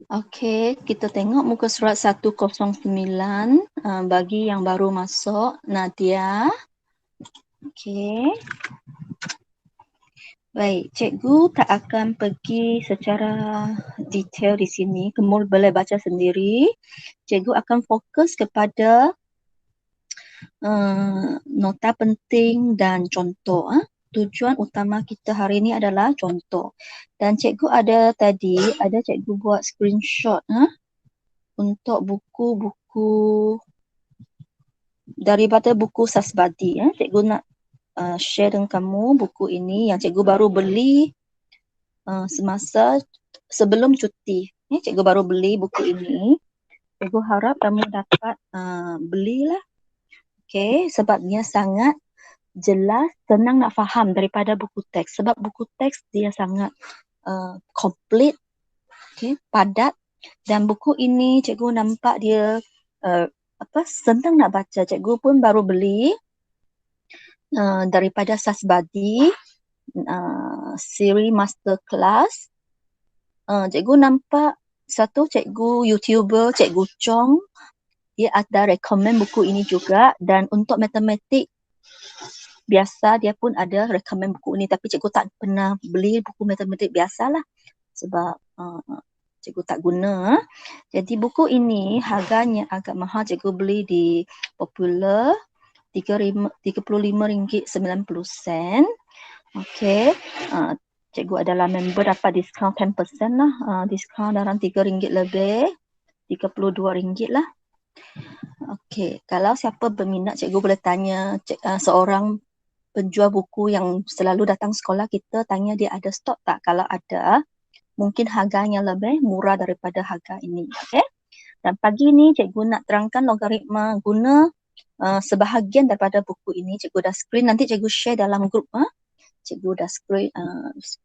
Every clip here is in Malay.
Okey, kita tengok muka surat 109 bagi yang baru masuk, Nadia. Okey. Baik, cikgu tak akan pergi secara detail di sini. Kamu boleh baca sendiri. Cikgu akan fokus kepada nota penting dan contoh. Tujuan utama kita hari ini adalah contoh. Dan cikgu ada cikgu buat screenshot untuk buku-buku daripada buku Sasbadi. Cikgu nak share dengan kamu buku ini yang cikgu baru beli semasa sebelum cuti. Cikgu baru beli buku ini. Cikgu harap kamu dapat belilah. Okay, sebab dia sangat jelas, senang nak faham daripada buku teks. Sebab buku teks dia sangat complete, padat. Dan buku ini cikgu nampak dia senang nak baca. Cikgu pun baru beli daripada Sasbadi, siri masterclass. Cikgu nampak satu cikgu YouTuber, Cikgu Chong, dia ada recommend buku ini juga. Dan untuk matematik biasa dia pun ada recommend buku ini, tapi cikgu tak pernah beli buku matematik biasalah sebab cikgu tak guna. Jadi buku ini harganya agak mahal. Cikgu beli di Popular RM35.90. Okey. Cikgu adalah member, dapat diskaun 10% lah. Diskaun dalam RM3 lebih, RM32 lah. Okey, kalau siapa berminat, cikgu boleh tanya seorang penjual buku yang selalu datang sekolah kita, tanya dia ada stok tak. Kalau ada, mungkin harganya lebih murah daripada harga ini. Okey. Dan pagi ni cikgu nak terangkan logaritma guna sebahagian daripada buku ini. Cikgu dah screen, nanti cikgu share dalam grup. Cikgu dah screen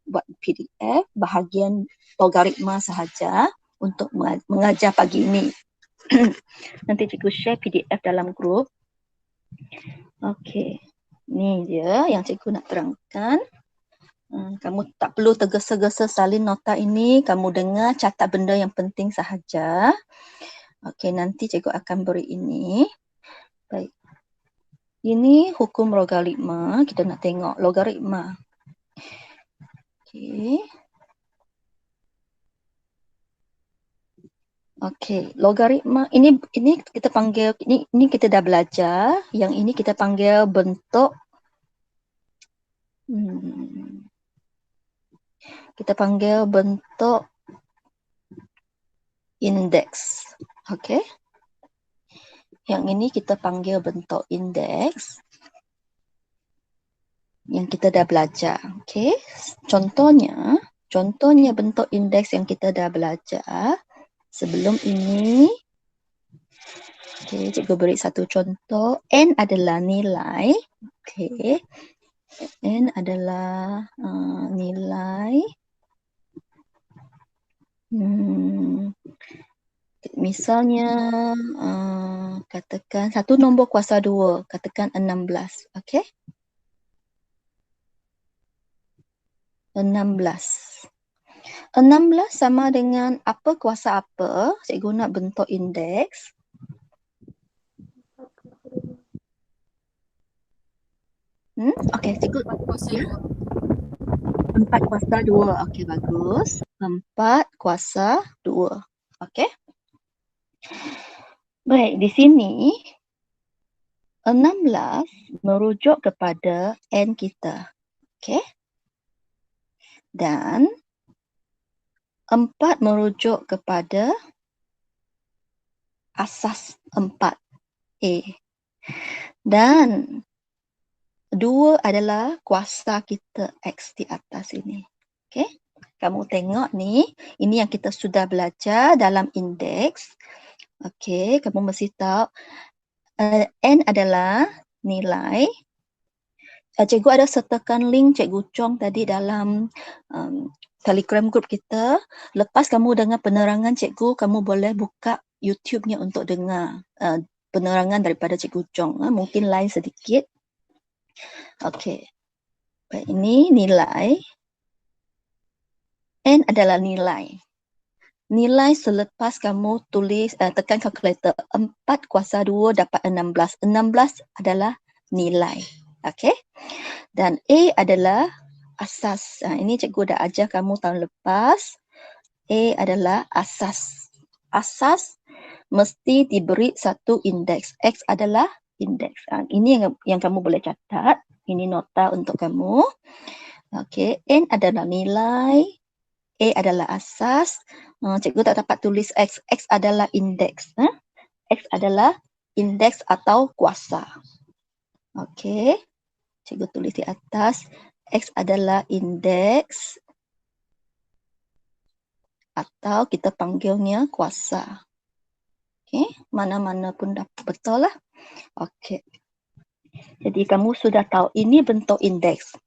buat PDF bahagian logaritma sahaja untuk mengajar pagi ini. Nanti cikgu share PDF dalam grup. Okey. Ni dia yang cikgu nak terangkan. Kamu tak perlu tergesa-gesa salin nota ini. Kamu dengar, catat benda yang penting sahaja. Okey, nanti cikgu akan beri ini. Baik. Ini hukum logaritma. Kita nak tengok logaritma. Okey. Okey, logaritma ini kita panggil, ini kita dah belajar. Yang ini kita panggil bentuk kita panggil bentuk indeks. Okey. Yang ini kita panggil bentuk indeks yang kita dah belajar. Okey. Contohnya bentuk indeks yang kita dah belajar sebelum ini. Okey, cikgu beri satu contoh. N adalah nilai. Okey. N adalah nilai. Misalnya katakan satu nombor kuasa 2, katakan 16. Okey. 16 sama dengan apa kuasa apa? Cikgu nak bentuk indeks. Okey, cikgu 4 kuasa 2. Okey, bagus. 4 kuasa 2. Okey. Baik, di sini 16 merujuk kepada N kita. Okey. Dan 4 merujuk kepada asas 4, A. Dan 2 adalah kuasa kita X di atas ini. Okey. Kamu tengok ni, ini yang kita sudah belajar dalam indeks. Okey, kamu mesti tahu N adalah nilai. Cikgu ada sertakan link Cikgu Chong tadi dalam Telegram group kita. Lepas kamu dengar penerangan cikgu, kamu boleh buka YouTube-nya untuk dengar penerangan daripada Cikgu Chong. Mungkin lain sedikit. Okey. Baik, ini nilai. N adalah nilai. nilai selepas kamu tulis tekan kalkulator 4 kuasa 2 dapat 16. 16 adalah nilai. Okey. Dan A adalah asas. Ini cikgu dah ajar kamu tahun lepas. A adalah asas. Asas mesti diberi satu indeks. X adalah indeks. Ini yang kamu boleh catat. Ini nota untuk kamu. Okey. N adalah nilai. A adalah asas. Cikgu tak dapat tulis X. X adalah indeks. X adalah indeks atau kuasa. Okey. Cikgu tulis di atas. X adalah indeks atau kita panggilnya kuasa. Okey. Mana-mana pun dah betul lah. Okey. Jadi kamu sudah tahu ini bentuk indeks.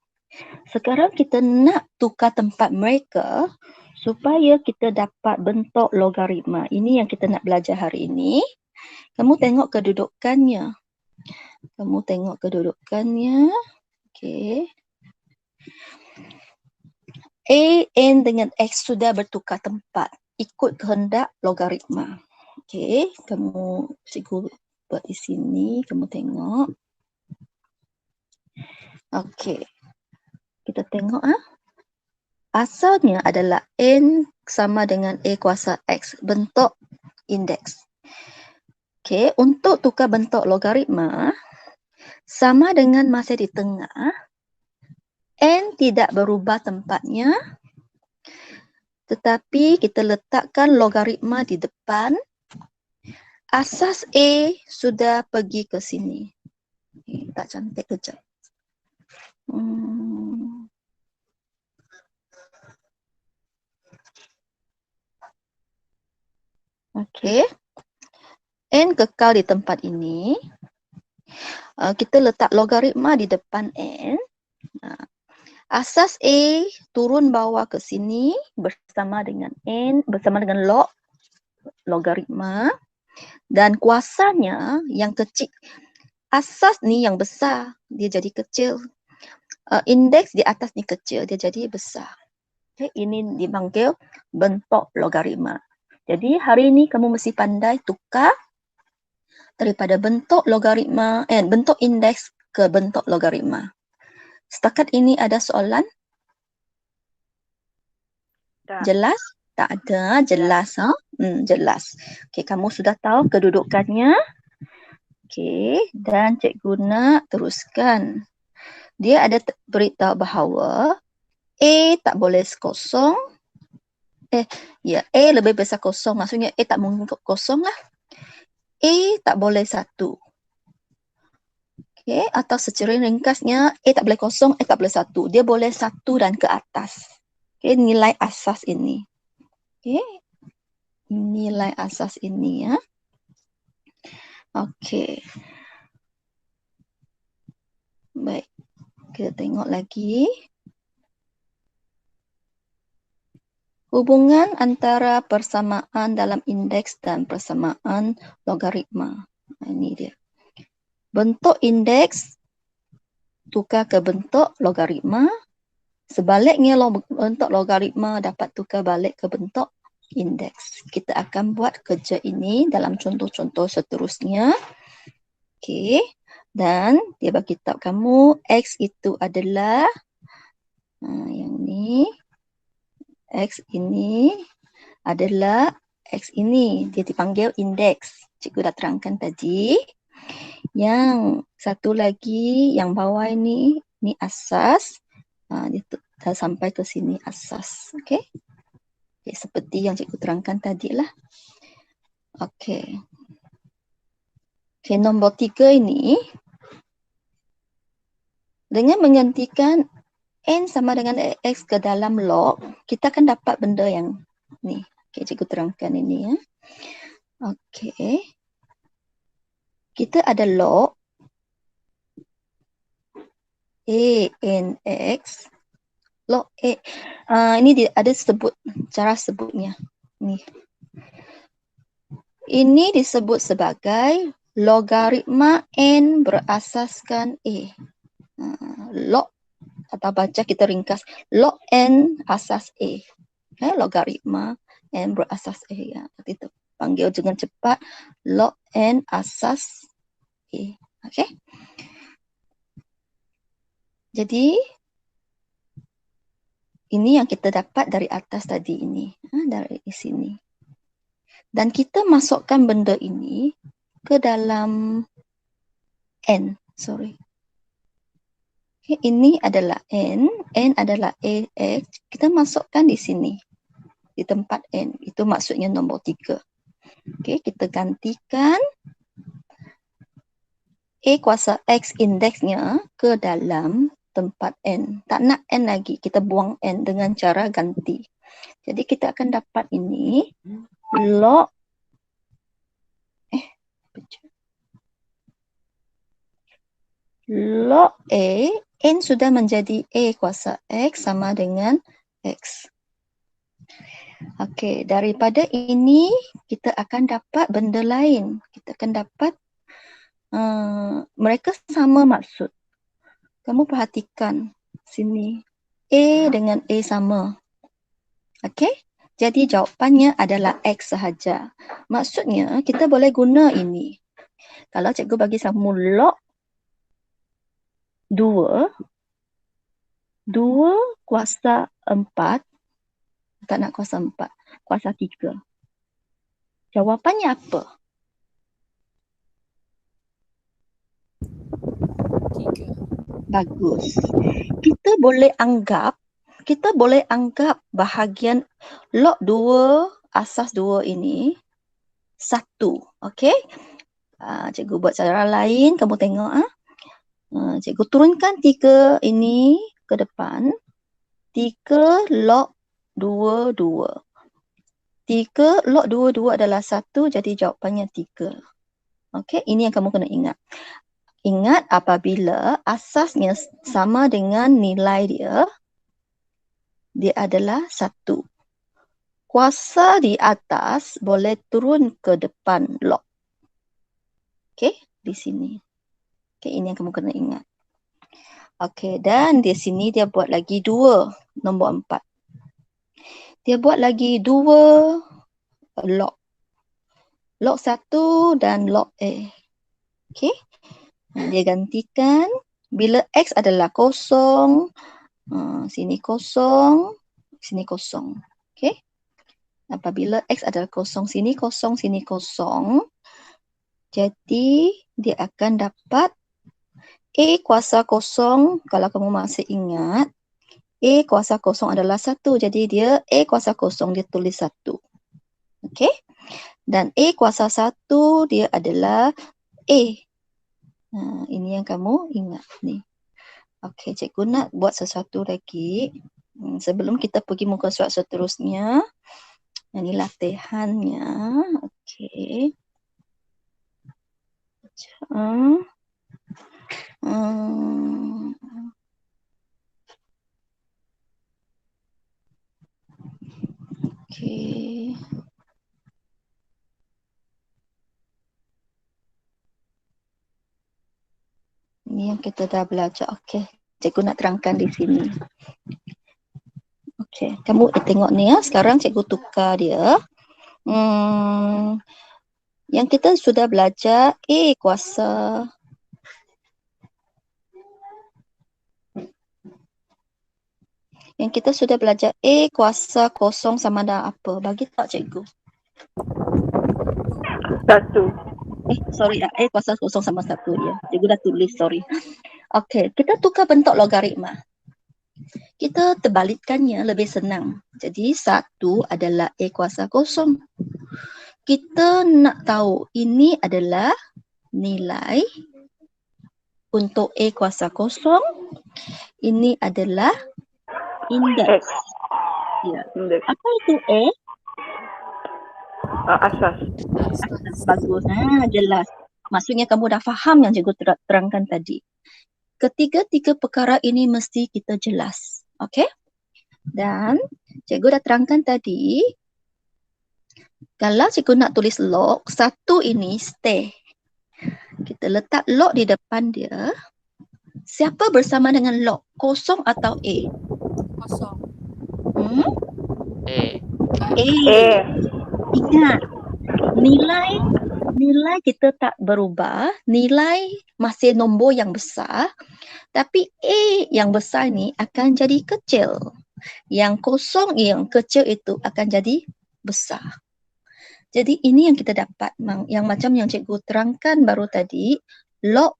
Sekarang kita nak tukar tempat mereka supaya kita dapat bentuk logaritma. Ini yang kita nak belajar hari ini. Kamu tengok kedudukannya. Okey. A, N dengan X sudah bertukar tempat. Ikut kehendak logaritma. Okey. Cikgu buat di sini. Kamu tengok. Okey. Kita tengok asalnya adalah N sama dengan A kuasa X. Bentuk indeks. Okey, untuk tukar bentuk logaritma, sama dengan masa di tengah, N tidak berubah tempatnya, tetapi kita letakkan logaritma di depan, asas A sudah pergi ke sini. Tak cantik kejap. Okey. N kekal di tempat ini. Kita letak logaritma di depan N. Asas A turun bawah ke sini bersama dengan N, bersama dengan log logaritma. Dan kuasanya yang kecil. Asas ni yang besar, dia jadi kecil. Indeks di atas ni kecil, dia jadi besar. Okay, ini dipanggil bentuk logaritma. Jadi hari ini kamu mesti pandai tukar daripada bentuk logaritma, bentuk indeks ke bentuk logaritma. Setakat ini ada soalan? Tak. Jelas? Tak ada, jelas. Jelas. Okey, kamu sudah tahu kedudukannya. Okey, dan cikgu nak teruskan. Dia ada beritahu bahawa A tak boleh kosong. A lebih besar kosong. Maksudnya A tak mungkin kosong lah. A tak boleh 1. Okay, atau secara ringkasnya A tak boleh kosong, A tak boleh 1. Dia boleh 1 dan ke atas. Okay, nilai asas ini. Okay, nilai asas ini ya. Okay. Baik, kita tengok lagi. Hubungan antara persamaan dalam indeks dan persamaan logaritma. Ini dia. Bentuk indeks tukar ke bentuk logaritma. Sebaliknya bentuk logaritma dapat tukar balik ke bentuk indeks. Kita akan buat kerja ini dalam contoh-contoh seterusnya. Okey. Dan dia bagi tahu kamu X itu adalah yang ni. X ini adalah X ini. Dia dipanggil indeks. Cikgu dah terangkan tadi. Yang satu lagi yang bawah ini asas. Dia dah sampai ke sini asas. Okey. Okay, seperti yang cikgu terangkan tadi lah. Okey. Okey, nombor 3 ini. Dengan menggantikan N sama dengan X ke dalam log, kita akan dapat benda yang ni. Okey, cikgu terangkan ini ya. Okey. Kita ada log A N X. Log A. Ini ada sebut cara sebutnya. Ni. Ini disebut sebagai logaritma N berasaskan A. Log atau baca kita ringkas log N asas A. Logaritma N berasas A. Ya, kita panggil dengan cepat log N asas A. Okey. Jadi ini yang kita dapat dari atas tadi ini, dari sini. Dan kita masukkan benda ini ke dalam N. Sorry. Okay, ini adalah N adalah AX. Kita masukkan di sini, di tempat N. Itu maksudnya nombor 3. Okay, kita gantikan A kuasa X indeksnya ke dalam tempat N. Tak nak N lagi, kita buang N dengan cara ganti. Jadi kita akan dapat ini log log A, N sudah menjadi A kuasa X sama dengan X. Okey, daripada ini kita akan dapat benda lain. Kita akan dapat mereka sama maksud. Kamu perhatikan sini. A dengan A sama. Okey? Jadi jawapannya adalah X sahaja. Maksudnya kita boleh guna ini. Kalau cikgu bagi kamu log 2 kuasa 4, tak nak kuasa 4, kuasa 3. Jawapannya apa? 3. Bagus. Kita boleh anggap bahagian log 2 asas 2 ini 1. Okey? Cikgu buat cara lain, kamu tengok. Cikgu turunkan 3 ini ke depan. 3 log 2, 2. 3 log 2, 2 adalah 1, jadi jawapannya 3. Okey, ini yang kamu kena ingat. Ingat apabila asasnya sama dengan nilai dia adalah 1. Kuasa di atas boleh turun ke depan log. Okey, di sini. Okey, ini yang kamu kena ingat. Okey, dan di sini dia buat lagi 2, nombor 4. Dia buat lagi 2 log. Log 1 dan log A. Okey. Dia gantikan bila X adalah kosong, sini kosong, sini kosong. Okey. Apabila X adalah kosong, sini kosong, sini kosong. Jadi dia akan dapat A kuasa kosong, kalau kamu masih ingat, A kuasa kosong adalah 1. Jadi dia A kuasa kosong, dia tulis 1. Okey. Dan A kuasa 1 dia adalah A. Ini yang kamu ingat ni. Okey, cikgu nak buat sesuatu lagi. Sebelum kita pergi muka surat seterusnya. Ini latihannya. Okey. Okey. Ini yang kita dah belajar. Okey, cikgu nak terangkan di sini. Okey, kamu tengok ni ya. Sekarang cikgu tukar dia. Yang kita sudah belajar A kuasa A kuasa kosong sama dengan apa? Bagi tak cikgu? 1. Sorry, A kuasa kosong sama 1 ya. Cikgu dah tulis, sorry. Okey, kita tukar bentuk logaritma. Kita terbalikkannya lebih senang. Jadi 1 adalah A kuasa kosong. Kita nak tahu ini adalah nilai untuk A kuasa kosong. Ini adalah indeks. Ya. Apa itu A? Asas. Bagus. Jelas. Maksudnya kamu dah faham yang cikgu terangkan tadi. Ketiga-tiga perkara ini mesti kita jelas. Okey? Dan cikgu dah terangkan tadi, kalau cikgu nak tulis log, 1 ini stay. Kita letak log di depan dia. Siapa bersama dengan log? Kosong atau A? Kosong. A. A. A. Ingat, nilai kita tak berubah, nilai masih nombor yang besar, tapi A yang besar ni akan jadi kecil. Yang kosong yang kecil itu akan jadi besar. Jadi ini yang kita dapat, yang macam yang cikgu terangkan baru tadi, log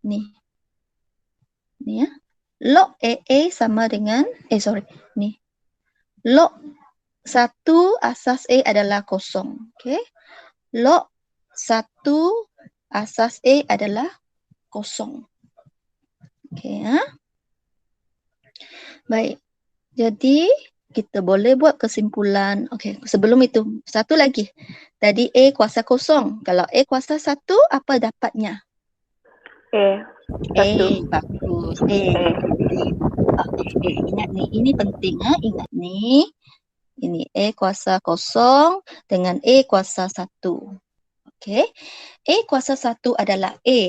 ni ya. Log AA sama dengan ni. Log 1 asas A adalah kosong. Okey. Log 1 asas A adalah kosong. Okey, ha? Baik. Jadi kita boleh buat kesimpulan. Okey, sebelum itu satu lagi. Tadi A kuasa kosong. Kalau A kuasa 1, apa dapatnya? A. 1. Bagus. Penting. Okey, ingat ni. Ini penting. Ingat ni. Ini A kuasa kosong dengan A kuasa 1. Okey. A kuasa 1 adalah A.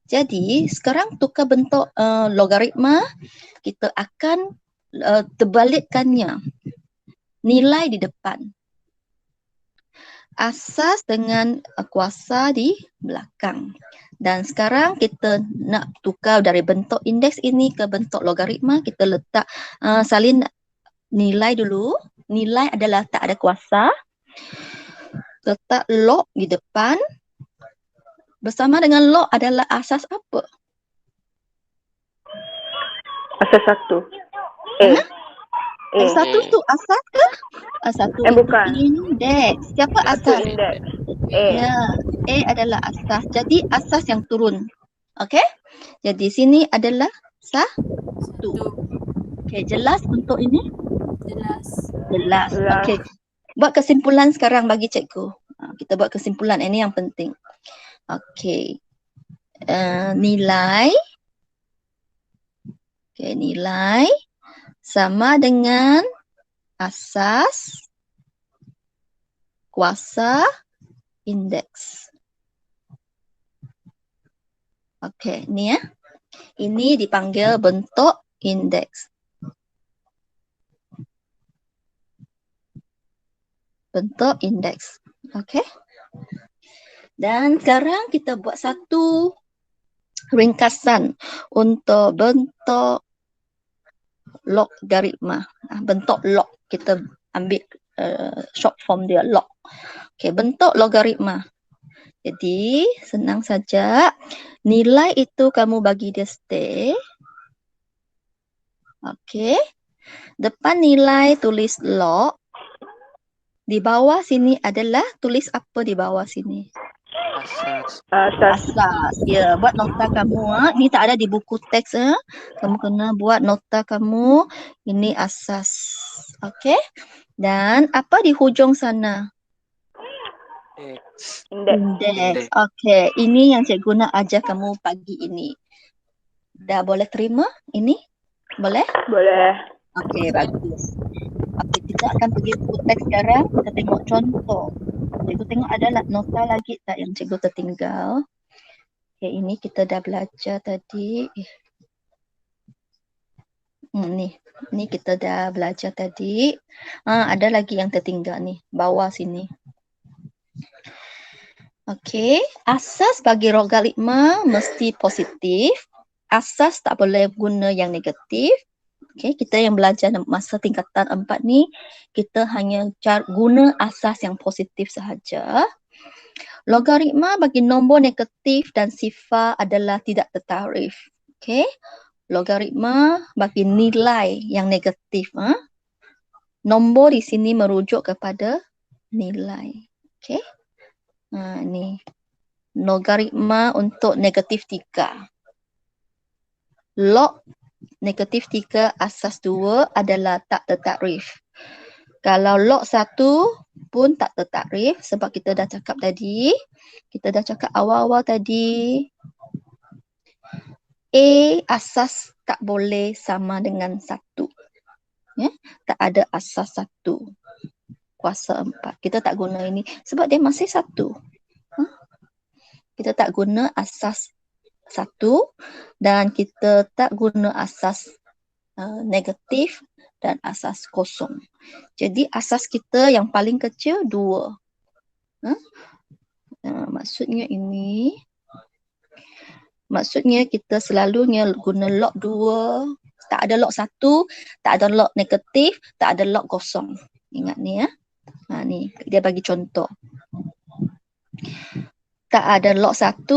Jadi, sekarang tukar bentuk logaritma. Kita akan terbalikkannya. Nilai di depan. Asas dengan kuasa di belakang. Dan sekarang kita nak tukar dari bentuk indeks ini ke bentuk logaritma. Kita letak salin nilai dulu. Nilai adalah tak ada kuasa. Letak log di depan. Bersama dengan log adalah asas apa? Asas 1. A. A. Asas 1 tu asas ke? Asas 1 itu bukan. indeks. Siapa 1 asas? indeks. A. Ya, A adalah asas. Jadi asas yang turun. Okey? Jadi sini adalah 1. Okey, jelas untuk ini? Jelas. Okey. Buat kesimpulan sekarang bagi cikgu. Kita buat kesimpulan. Ini yang penting. Okey. Nilai. Okey, nilai sama dengan asas kuasa indeks. Okey, ni ya. Ini dipanggil bentuk indeks. Bentuk indeks. Okey. Dan sekarang kita buat satu ringkasan untuk bentuk logaritma. Bentuk log. Kita ambil short form dia, log. Okey, bentuk logaritma. Jadi, senang saja. Nilai itu kamu bagi dia stay. Okey. Depan nilai tulis log. Di bawah sini adalah tulis apa di bawah sini? Asas. Ya, buat nota kamu. Ini tak ada di buku teks. Kamu kena buat nota kamu. Ini asas. Okey. Dan apa di hujung sana? Indeks. Okey. Ini yang cikgu nak ajar kamu pagi ini. Dah boleh terima ini? Boleh? Boleh. Okey, bagus. Okey, kita akan pergi buku teks sekarang. Kita tengok contoh. Cikgu tengok ada nota lagi tak yang cikgu tertinggal. Okey, ini kita dah belajar tadi. Ni kita dah belajar tadi. Ada lagi yang tertinggal ni, bawah sini. Okey, asas bagi logaritma mesti positif. Asas tak boleh guna yang negatif. Okey, kita yang belajar masa tingkatan 4 ni, kita hanya guna asas yang positif sahaja. Logaritma bagi nombor negatif dan sifar adalah tidak tertarif. Okey. Logaritma bagi nilai yang negatif. Nombor di sini merujuk kepada nilai. Okey. Ni. Logaritma untuk negatif 3. Log negatif 3 asas 2 adalah tak tertakrif. Kalau log 1 pun tak tertakrif sebab kita dah cakap tadi. Kita dah cakap awal-awal tadi. A asas tak boleh sama dengan 1. Ya? Tak ada asas 1. Kuasa 4. Kita tak guna ini sebab dia masih 1. Kita tak guna asas 1 dan kita tak guna asas negatif dan asas kosong. Jadi asas kita yang paling kecil 2. Maksudnya kita selalunya guna log 2. Tak ada log 1, tak ada log negatif, tak ada log kosong. Ingat ni ya. Ni dia bagi contoh. Tak ada log 1,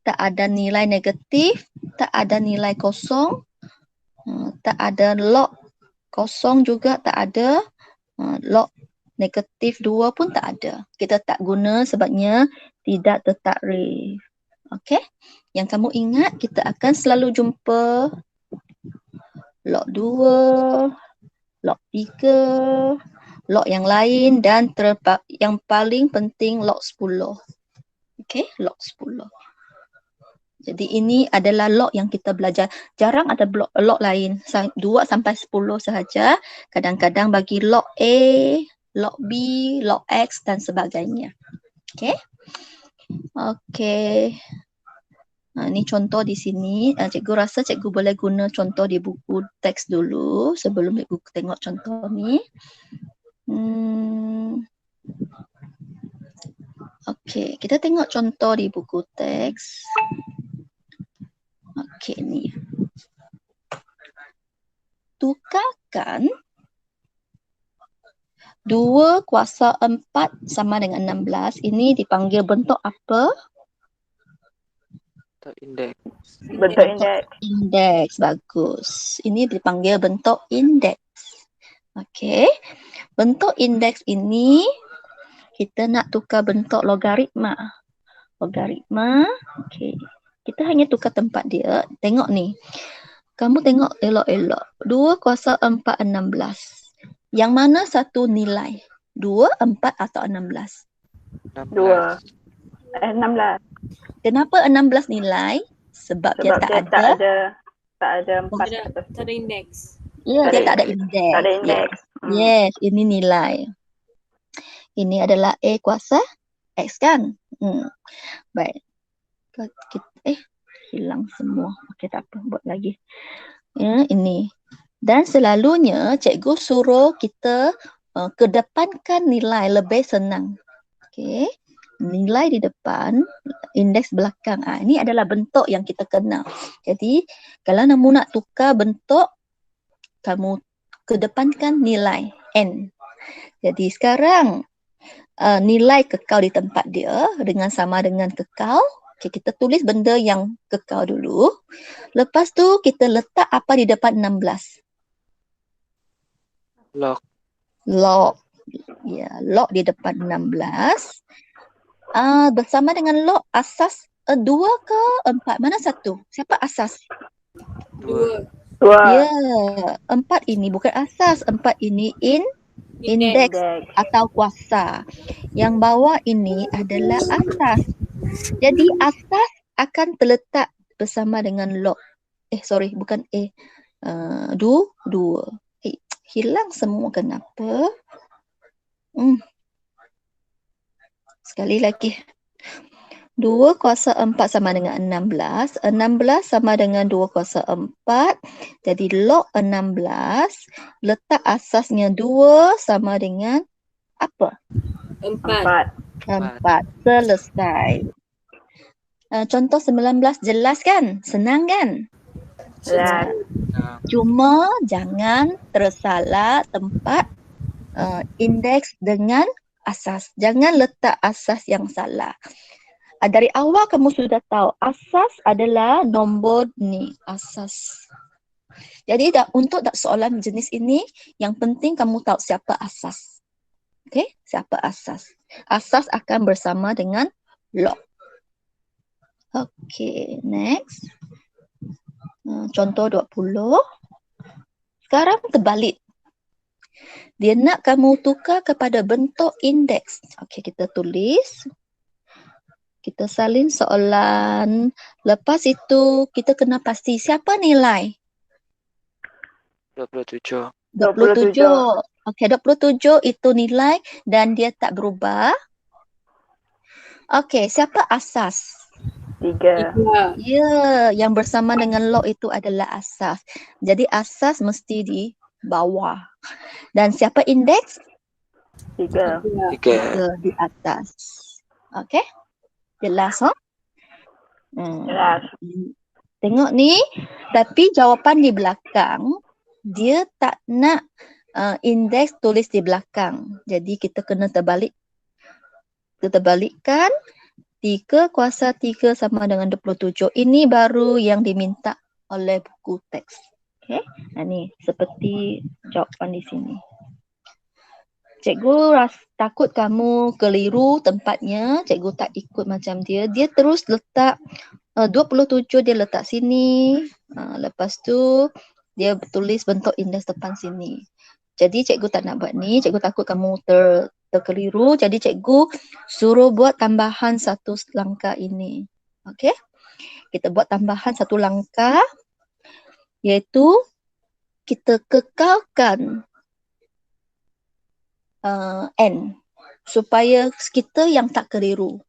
tak ada nilai negatif, tak ada nilai kosong, tak ada log kosong juga, tak ada log negatif 2 pun tak ada. Kita tak guna sebabnya tidak tertakrif. Okey? Yang kamu ingat, kita akan selalu jumpa log 2, log 3, log yang lain dan yang paling penting log 10. Okey, log 10. Jadi ini adalah log yang kita belajar. Jarang ada log lain. 2 sampai 10 sahaja. Kadang-kadang bagi log A, log B, log X dan sebagainya. Okey. Okey. Ini contoh di sini. Cikgu rasa cikgu boleh guna contoh di buku teks dulu sebelum cikgu tengok contoh ni. Okey, kita tengok contoh di buku teks. Okey, ni. Tukarkan 2 kuasa 4 sama dengan 16. Ini dipanggil bentuk apa? Bentuk indeks. Bentuk indeks. Indeks, bagus. Ini dipanggil bentuk indeks. Okey. Bentuk indeks ini kita nak tukar bentuk logaritma. Logaritma, okey. Kita hanya tukar tempat dia. Tengok ni. Kamu tengok elok-elok. 2 kuasa 4, 16. Yang mana satu nilai? 2, 4 atau 16? 2. 16. Kenapa 16 nilai? Sebab dia tak ada. Tak ada 4. Tak ada indeks. Ya, dia tak ada indeks. Tak ada indeks. Yes, ini nilai. Ini adalah A kuasa X kan? Baik. Hilang semua. Okey, tak apa. Buat lagi. Ya, ini. Dan selalunya cikgu suruh kita kedepankan nilai lebih senang. Okey. Nilai di depan, indeks belakang. Ini adalah bentuk yang kita kenal. Jadi, kalau kamu nak tukar bentuk, kamu kedepankan nilai N. Jadi sekarang nilai kekal di tempat dia dengan sama dengan kekal. Okay, kita tulis benda yang kekal dulu. Lepas tu kita letak apa di depan 16? Log. Log. Ya, log di depan 16. Bersama dengan log asas 2 ke 4? Mana satu? Siapa asas? 2. Ya, 4 ini bukan asas. 4 ini indeks atau kuasa. Yang bawah ini adalah asas. Jadi asas akan terletak bersama dengan log. Bukan A. 2. Hilang semua kenapa? Sekali lagi. 2 kuasa 4 sama dengan 16. 16 sama dengan 2 kuasa 4. Jadi log 16. Letak asasnya 2 sama dengan apa? 4. 4. Selesai. Contoh 19 jelas kan? Senang kan? Jelas. Cuma jangan tersalah tempat indeks dengan asas. Jangan letak asas yang salah. Dari awal kamu sudah tahu asas adalah nombor ni, asas. Jadi untuk soalan jenis ini, yang penting kamu tahu siapa asas. Okey, siapa asas. Asas akan bersama dengan log. Okey, next. Contoh 20. Sekarang terbalik. Dia nak kamu tukar kepada bentuk indeks. Okey, kita tulis. Kita salin soalan. Lepas itu kita kena pasti siapa nilai? 27. 27. Okey, 27 itu nilai dan dia tak berubah. Okey, siapa asas? 3. Ya, yang bersama dengan log itu adalah asas. Jadi asas mesti bawah. Dan siapa indeks? 3. 3. 3. Di atas. Okay? Jelas, oh? Jelas. Tengok ni, tapi jawapan di belakang, dia tak nak indeks tulis di belakang. Jadi kita kena terbalik. Kita terbalikkan, 3 kuasa 3 sama dengan 27. Ini baru yang diminta oleh buku teks. Okay? Ni seperti jawapan di sini. Cikgu takut kamu keliru tempatnya. Cikgu tak ikut macam dia. Dia terus letak 27 dia letak sini. Lepas tu dia tulis bentuk indeks depan sini. Jadi cikgu tak nak buat ni. Cikgu takut kamu terkeliru. Jadi cikgu suruh buat tambahan satu langkah ini. Okey. Kita buat tambahan satu langkah. Iaitu kita kekalkan N supaya kita yang tak keliru.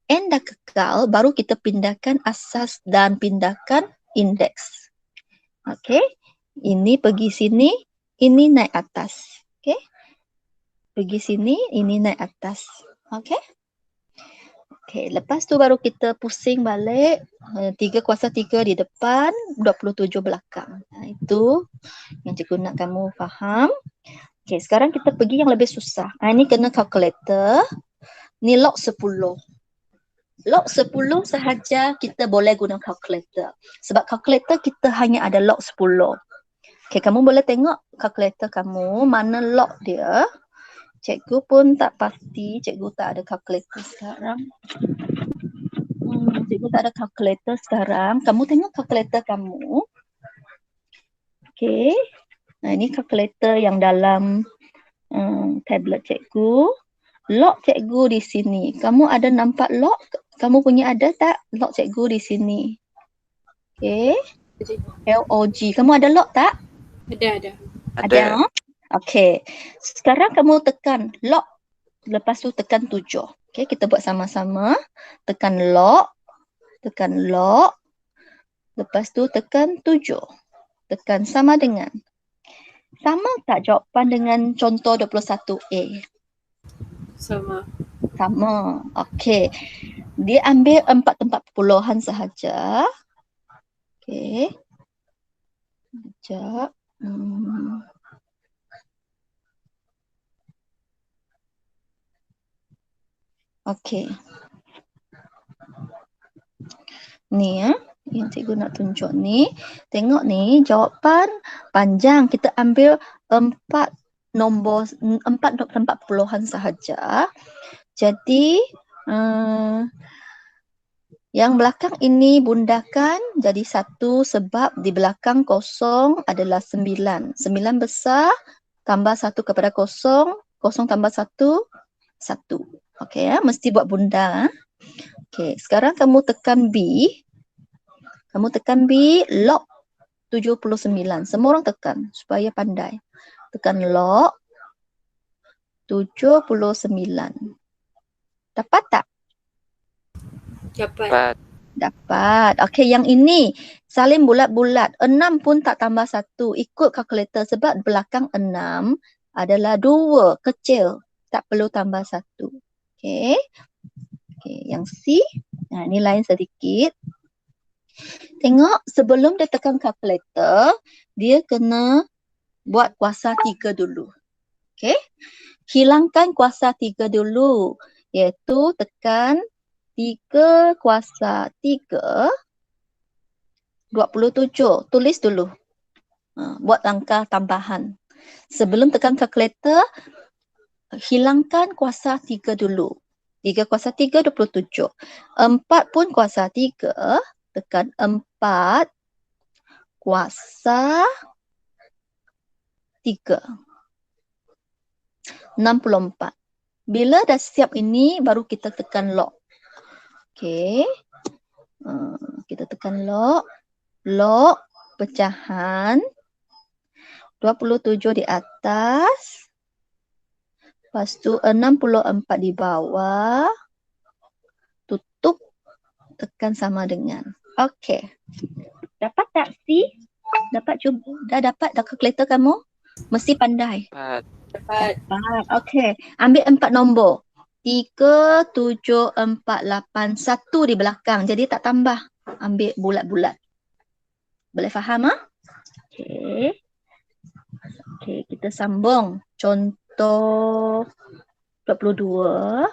N dah kekal, baru kita pindahkan asas dan pindahkan indeks. Okey. Ini pergi sini, ini naik atas. Okey. Pergi sini, ini naik atas. Okey. Okey, lepas tu baru kita pusing balik. 3 kuasa 3 di depan, 27 belakang. Itu yang cikgu nak kamu faham. Okey, sekarang kita pergi yang lebih susah. Ini kena calculator. Ni log 10. Log 10 sahaja kita boleh guna calculator. Sebab calculator kita hanya ada log 10. Okey, kamu boleh tengok calculator kamu, mana log dia. Cikgu pun tak pasti, cikgu tak ada calculator sekarang. Cikgu tak ada calculator sekarang. Kamu tengok calculator kamu. Okey. Nah, ini calculator yang dalam tablet cikgu. Log cikgu di sini. Kamu ada nampak log? Kamu punya ada tak log cikgu di sini? Okey. LOG. Kamu ada log tak? Ada. Ada. Okey. Sekarang kamu tekan log. Lepas tu tekan 7. Okey, kita buat sama-sama. Tekan log. Tekan log. Lepas tu tekan 7. Tekan sama dengan. Sama tak jawapan dengan contoh 21A? Sama. Sama. Okey. Dia ambil 4 tempat perpuluhan sahaja. Okey. Sekejap. Okey. Ni ya. Yang cikgu nak tunjuk ni. Tengok ni jawapan panjang. Kita ambil 4 tempat perpuluhan sahaja. Jadi yang belakang ini bundakan jadi 1 sebab di belakang kosong adalah 9. 9 besar tambah 1 kepada kosong. Kosong tambah 1. 1. Okey ya. Mesti buat bunda. Okey. Sekarang kamu tekan B. Kamu tekan B, log 79. Semua orang tekan supaya pandai. Tekan log 79. Dapat tak? Dapat. Dapat. Okey, yang ini salin bulat-bulat. 6 pun tak tambah 1. Ikut kalkulator sebab belakang 6 adalah 2. Kecil. Tak perlu tambah 1. Okey. Okey, yang C. Nah, ini lain sedikit. Tengok sebelum dia tekan kalkulator, dia kena buat kuasa 3 dulu. Okey. Hilangkan kuasa 3 dulu. Iaitu tekan 3 kuasa 3, 27. Tulis dulu. Buat langkah tambahan. Sebelum tekan kalkulator, hilangkan kuasa 3 dulu. 3 kuasa 3, 27. 4 pun kuasa 3. Tekan 4 kuasa 3. 64. Bila dah siap ini, baru kita tekan log. Okey. Kita tekan log. Log pecahan. 27 di atas. Lepas tu 64 di bawah. Tutup. Tekan sama dengan. Okey. Dapat tak C? Dapat cuba. Dah dapat dah kalkulator kamu? Mesti pandai. 4. Dapat. Okey. Ambil 4 nombor. 3, 7, 4, 8, 1 di belakang. Jadi tak tambah. Ambil bulat-bulat. Boleh faham? Okey. Okey, kita sambung. Contoh 22.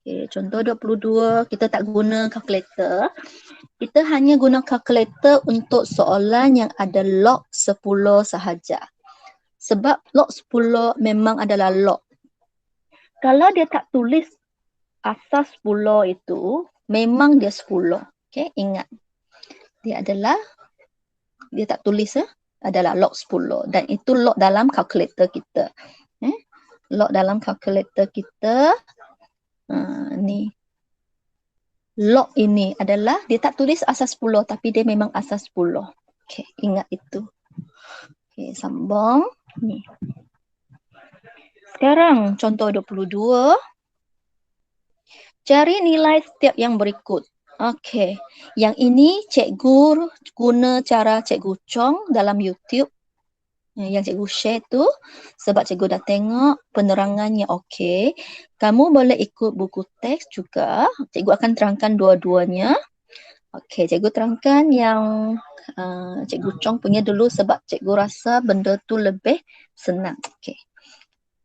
Okey, contoh 22. Kita tak guna kalkulator. Kita hanya guna kalkulator untuk soalan yang ada log 10 sahaja. Sebab log 10 memang adalah log. Kalau dia tak tulis asas 10 itu, memang dia 10. Okey, ingat. Dia tak tulis adalah log 10 dan itu log dalam kalkulator kita. Log dalam kalkulator kita ni. Log ini adalah dia tak tulis asas 10 tapi dia memang asas 10. Okey, ingat itu. Okey, sambung ni. Sekarang contoh 22. Cari nilai setiap yang berikut. Okey. Yang ini cikgu guna cara cikgu Chong dalam YouTube. Yang cikgu share tu sebab cikgu dah tengok penerangannya okey. Kamu boleh ikut buku teks juga. Cikgu akan terangkan dua-duanya. Okey, cikgu terangkan yang cikgu Chong punya dulu sebab cikgu rasa benda tu lebih senang. Okey.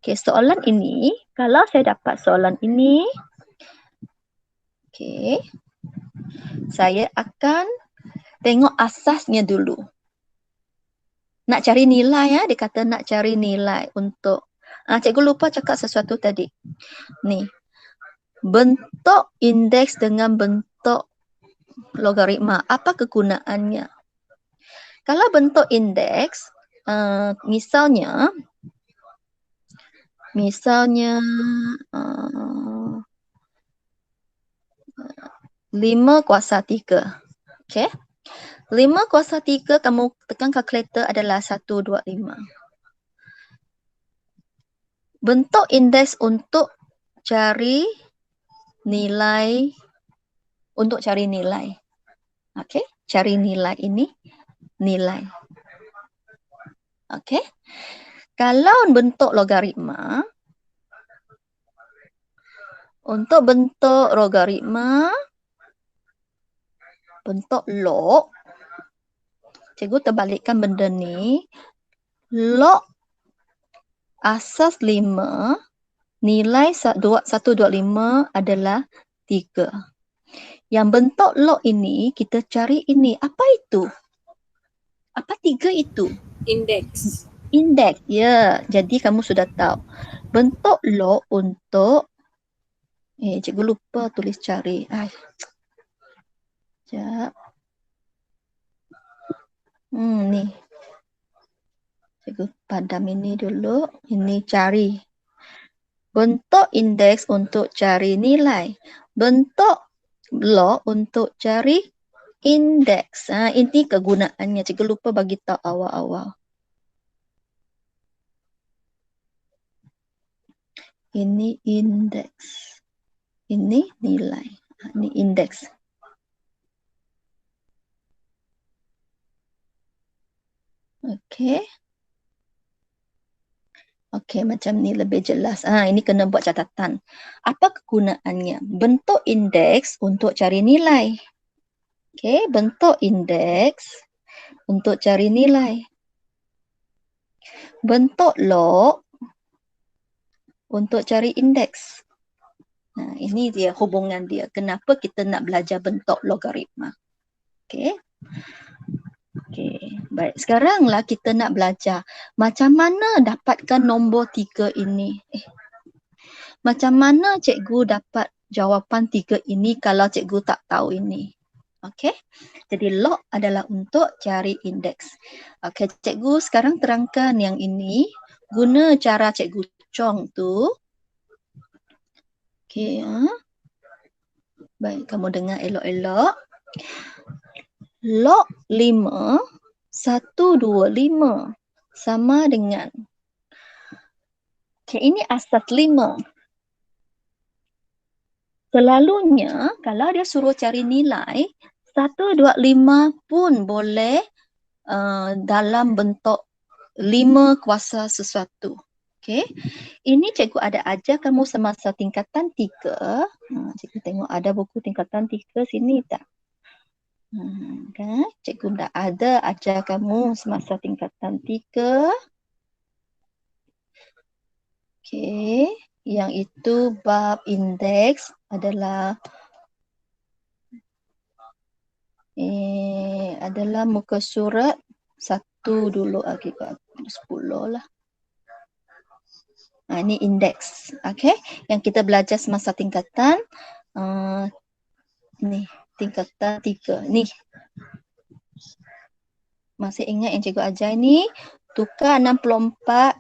Okey, soalan ini, kalau saya dapat soalan ini, okey, saya akan tengok asasnya dulu. Nak cari nilai dia kata nak cari nilai untuk cikgu lupa cakap sesuatu tadi. Ni. Bentuk indeks dengan bentuk logaritma, apa kegunaannya? Kalau bentuk indeks, misalnya 5 kuasa 3. Okey. 5 kuasa 3 kamu tekan kalkulator adalah 125. Bentuk indeks untuk cari nilai. Okey, cari nilai ini nilai. Okey. Kalau bentuk logaritma, untuk bentuk logaritma, bentuk log, cikgu terbalikkan benda ni. Log asas 5, nilai 125 adalah 3. Yang bentuk log ini, kita cari ini. Apa itu? Apa 3 itu? Indeks. Indeks, ya. Jadi kamu sudah tahu. Bentuk log untuk, cikgu lupa tulis cari. Sekejap. Ni. Cikgu padam ini dulu. Ini cari. Bentuk indeks untuk cari nilai. Bentuk log untuk cari indeks. Ini kegunaannya. Cikgu lupa bagi tahu awal-awal. Ini indeks. Ini nilai. Ini indeks. Okey. Okey, macam ni lebih jelas. Ini kena buat catatan. Apa kegunaannya? Bentuk indeks untuk cari nilai. Okey, bentuk indeks untuk cari nilai. Bentuk log untuk cari indeks. Ini dia hubungan dia. Kenapa kita nak belajar bentuk logaritma. Okey. Okey, baik. Sekaranglah kita nak belajar macam mana dapatkan nombor 3 ini. Macam mana cikgu dapat jawapan 3 ini kalau cikgu tak tahu ini. Okey. Jadi log adalah untuk cari indeks. Okey, cikgu sekarang terangkan yang ini guna cara cikgu Chong tu. Okey, baik, kamu dengar elok-elok. Log 5 125 sama dengan, ini asas 5. Selalunya kalau dia suruh cari nilai 125 pun boleh dalam bentuk 5 kuasa sesuatu. Okey. Ini cikgu ada ajar kamu semasa tingkatan 3. Cikgu tengok ada buku tingkatan 3 sini tak? Kan? Cikgu dah ada ajar kamu semasa tingkatan 3. Okey. Yang itu bab indeks adalah adalah muka surat 1 dulu akibat 10 lah. Ini indeks. Okey. Yang kita belajar semasa tingkatan ni tingkatan 3 ni. Masih ingat yang cikgu ajar ni? Tukar 64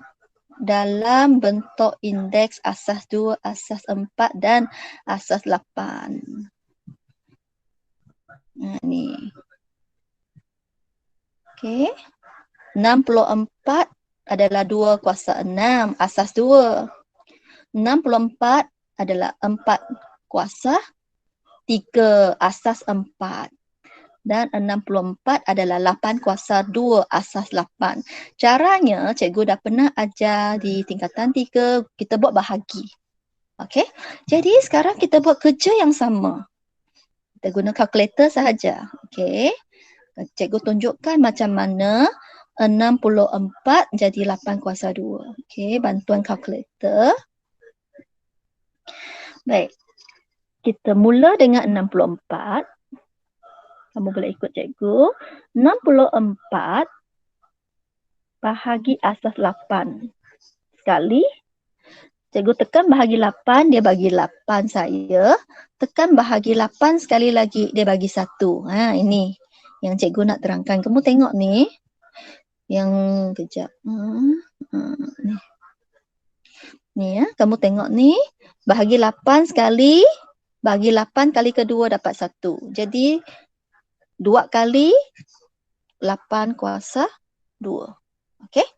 dalam bentuk indeks asas 2, asas 4 dan asas 8. Ni. Okey. 64 adalah 2 kuasa 6, asas 2. 64 adalah 4 kuasa 3, asas 4. Dan 64 adalah 8 kuasa 2, asas 8. Caranya, cikgu dah pernah ajar di tingkatan 3, kita buat bahagi. Okey. Jadi sekarang kita buat kerja yang sama. Kita guna kalkulator sahaja. Okey. Cikgu tunjukkan macam mana 64 jadi 8 kuasa 2. Okey, bantuan kalkulator. Baik. Kita mula dengan 64. Kamu boleh ikut cikgu. 64 bahagi asas 8. Sekali. Cikgu tekan bahagi 8, dia bagi 8 saya. Tekan bahagi 8 sekali lagi, dia bagi 1. Ini yang cikgu nak terangkan. Kamu tengok ni. Yang kejap. Ni. Ni ya, kamu tengok ni. Bahagi 8 sekali. Bagi 8 kali kedua dapat 1. Jadi 2 kali 8 kuasa 2. Okey.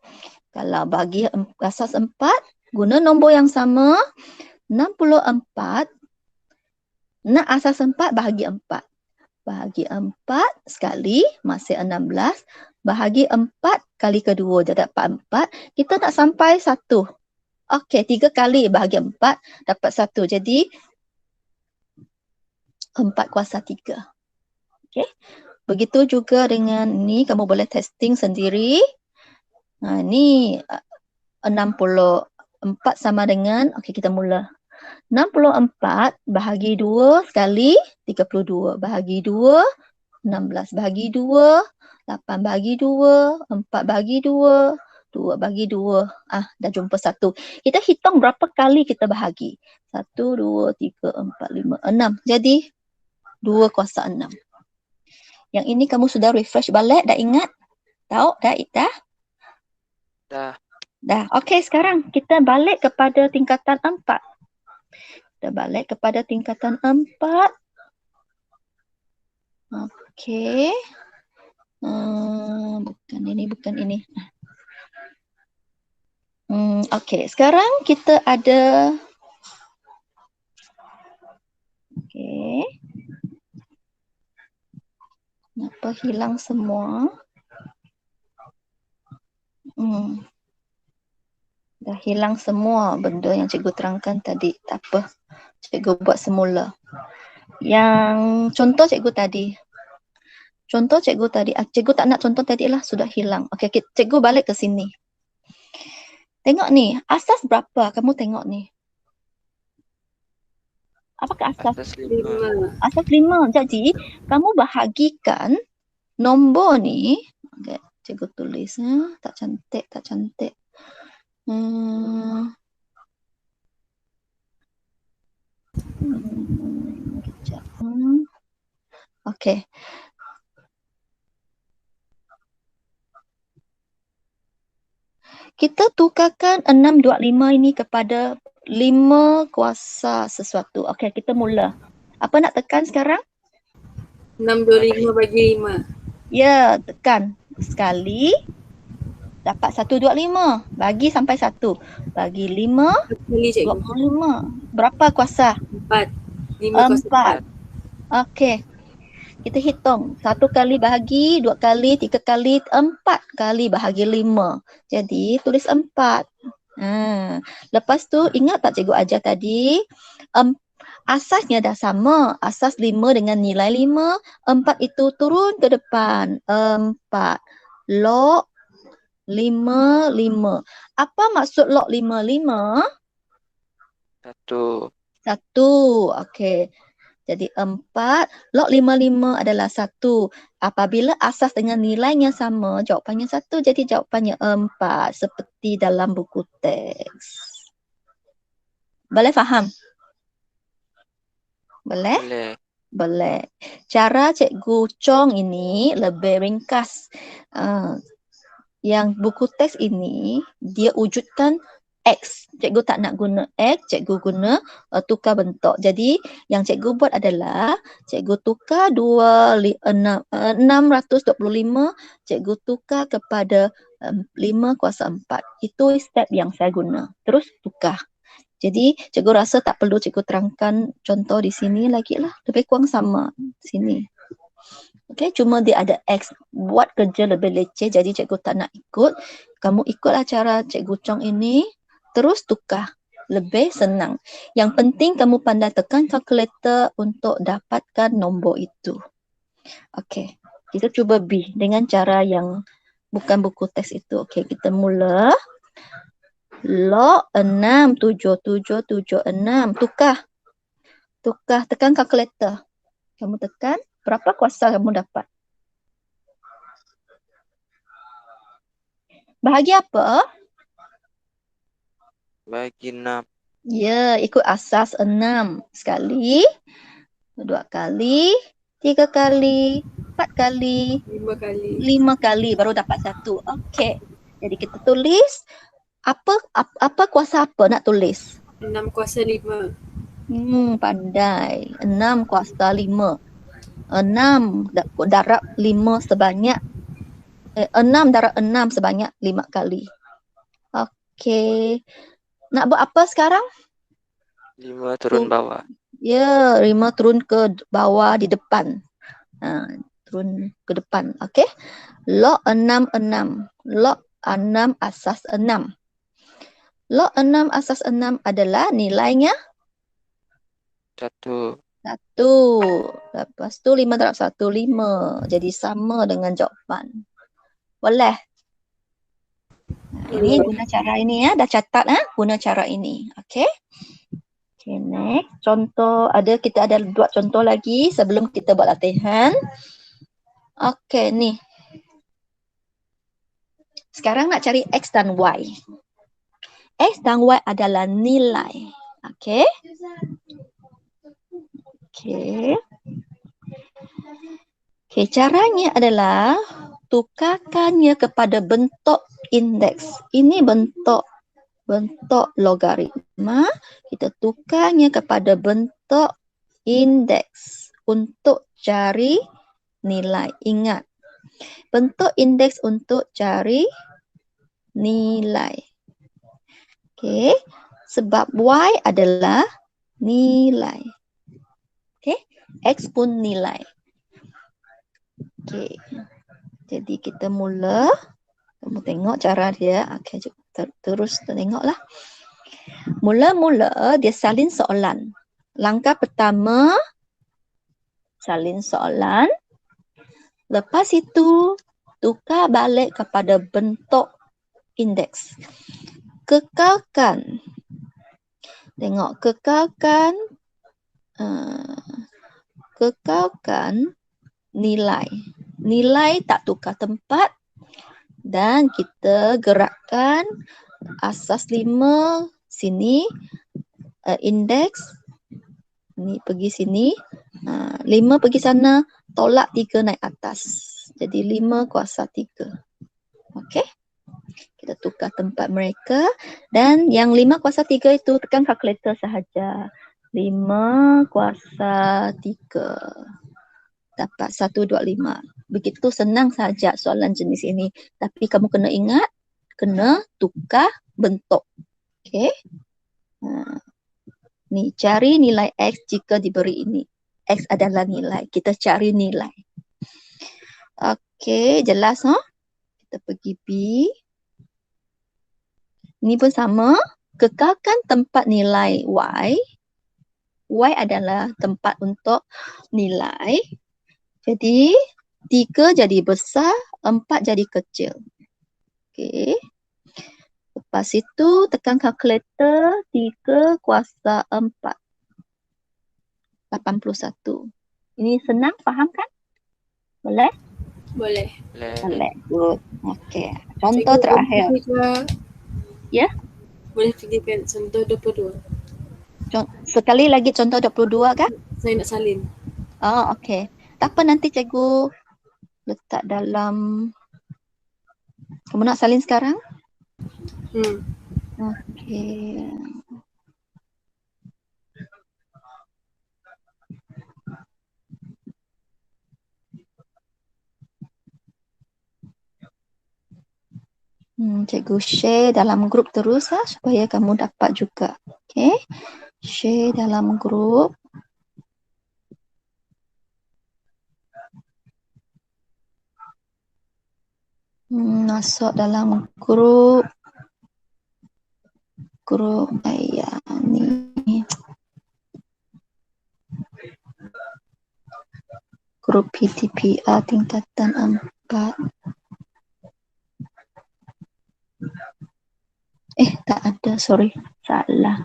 Kalau bagi asas 4, guna nombor yang sama. 64. Nak asas 4 bahagi 4. Bahagi 4 sekali masih 16. Bahagi 4 kali kedua dia dapat 4. Kita nak sampai 1. Okey, 3 kali bahagi 4 dapat 1. Jadi 4 kuasa 3. Okey. Begitu juga dengan ni, kamu boleh testing sendiri. Ni 64 sama dengan, okey kita mula. 64 bahagi 2 sekali 32. Bahagi 2, 16. Bahagi 2, 8 bahagi 2, 4 bahagi 2, 2 bahagi 2. Dah jumpa 1. Kita hitung berapa kali kita bahagi. 1, 2, 3, 4, 5, 6. Jadi 2 kuasa 6. Yang ini kamu sudah refresh balik, dah ingat? Tahu? Dah? Dah. Okey, sekarang kita balik kepada tingkatan 4. Kita balik kepada tingkatan 4. Okey. Bukan ini. Okey, sekarang kita ada. Okey. Kenapa hilang semua? Dah hilang semua benda yang cikgu terangkan tadi. Tak apa. Cikgu buat semula. Yang contoh cikgu tadi. Cikgu tak nak contoh tadi lah. Sudah hilang. Okey, cikgu balik ke sini. Tengok ni. Asas berapa? Kamu tengok ni. Apakah asas? 5. Asas 5. Jadi, kamu bahagikan nombor ni. Okay, cikgu tulis. Tak cantik. Kejap. Okey. Kita tukarkan 625 ini kepada 5 kuasa sesuatu. Okey, kita mula. Apa nak tekan sekarang? 625 bagi 5. Ya, tekan. Sekali. Dapat 125. Bagi sampai 1. Bagi 5. Kali cikgu. 25. Berapa kuasa? 4. 5 kuasa 4. Okey. Kita hitung 1 kali bahagi 2 kali 3 kali 4 kali bahagi 5. Jadi tulis 4. Lepas tu ingat tak cikgu ajar tadi? Asasnya dah sama. Asas 5 dengan nilai 5. 4 itu turun ke depan. 4. Log 5, 5. Apa maksud log 5, 5? 1. 1. Okey. Jadi 4. Log 5 adalah 1. Apabila asas dengan nilainya sama, jawapannya 1. Jadi jawapannya 4. Seperti dalam buku teks. Boleh faham? Boleh? Boleh. Boleh. Cara Cikgu Chong ini lebih ringkas. Yang buku teks ini, dia wujudkan X. Cikgu tak nak guna X, cikgu guna tukar bentuk. Jadi, yang cikgu buat adalah, cikgu tukar 625, cikgu tukar kepada 5 kuasa 4. Itu step yang saya guna. Terus tukar. Jadi, cikgu rasa tak perlu cikgu terangkan contoh di sini lagi lah. Lebih kurang sama sini. Okay, cuma dia ada X. Buat kerja lebih leceh, jadi cikgu tak nak ikut. Kamu ikutlah cara Cikgu Chong ini. Terus tukar. Lebih senang. Yang penting kamu pandai tekan kalkulator untuk dapatkan nombor itu. Okay, kita cuba B dengan cara yang bukan buku teks itu. Okay, kita mula. Log 67776. Tukar. Tukar. Tekan kalkulator. Kamu tekan. Berapa kuasa kamu dapat? Bahagi apa? Bagi 6. Ya, ikut asas 6. Sekali. 2 kali. 3 kali. 4 kali. 5 kali. 5 kali baru dapat 1. Okey. Jadi kita tulis. Apa kuasa apa nak tulis? 6 kuasa 5. Pandai. 6 kuasa 5. 6 darab 5 sebanyak 6 darab 6 sebanyak 5 kali. Okey. Nak buat apa sekarang? 5 turun bawah. Ya, 5 turun ke bawah di depan. Turun ke depan. Okey. Log 6, 6. Log 6 asas 6. Log 6 asas 6 adalah nilainya 1. 1. Lepas tu 5 darab 1, 5. Jadi sama dengan jawapan. Boleh? Ini guna cara ini ya. Dah catat guna cara ini. Okey. Okay, next. Contoh. Kita ada buat contoh lagi sebelum kita buat latihan. Okey, ni. Sekarang nak cari X dan Y. X dan Y adalah nilai. Okey. Okey. Okey, caranya adalah tukarkannya kepada bentuk indeks. Ini bentuk logaritma. Kita tukarnya kepada bentuk indeks untuk cari nilai. Ingat, bentuk indeks untuk cari nilai. Okey, sebab Y adalah nilai. Okey, X pun nilai. Okey, jadi kita mula. Kamu tengok cara dia. Okey, terus tengoklah. Mula-mula dia salin soalan. Langkah pertama, salin soalan. Lepas itu, tukar balik kepada bentuk indeks. Kekalkan. Tengok, kekalkan nilai. Nilai tak tukar tempat. Dan kita gerakkan asas 5 sini, indeks ni pergi sini, 5 pergi sana, tolak 3 naik atas. Jadi 5 kuasa 3. Okey. Kita tukar tempat mereka dan yang 5 kuasa 3 itu tekan kalkulator sahaja. 5 kuasa 3 dapat 125. Begitu senang saja soalan jenis ini. Tapi kamu kena ingat, kena tukar bentuk. Okey. Ni cari nilai X jika diberi ini. X adalah nilai. Kita cari nilai. Okey, jelas ha? Kita pergi B. Ini pun sama. Kekalkan tempat nilai Y. Y adalah tempat untuk nilai. Jadi 3 jadi besar, 4 jadi kecil. Okey. Lepas itu tekan kalkulator 3 kuasa 4. 81. Ini senang, faham kan? Boleh? Boleh. Boleh. Good. Okey. Contoh Cikgu, terakhir. boleh juga, Ya. boleh pergikan contoh 22. Sekali lagi contoh 22 kan? Saya nak salin. Oh, okey. Tak apa, nanti cikgu letak dalam. Kamu nak salin sekarang? Okey. Cikgu share dalam grup terus supaya kamu dapat juga. Okey. Share dalam grup. Masuk dalam grup ayah ni. Grup PTPR tingkatan 4. Tak ada, sorry. Salah.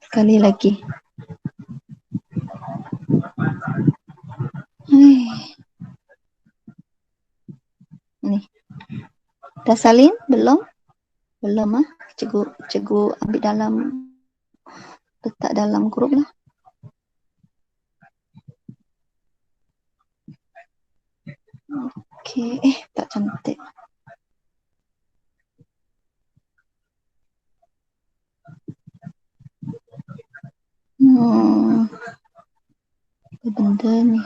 Sekali lagi. Ni. Dah salin? Belum? Belum ah. Cikgu ambil dalam, letak dalam grup lah. Okey, tak cantik. Apa benda ni?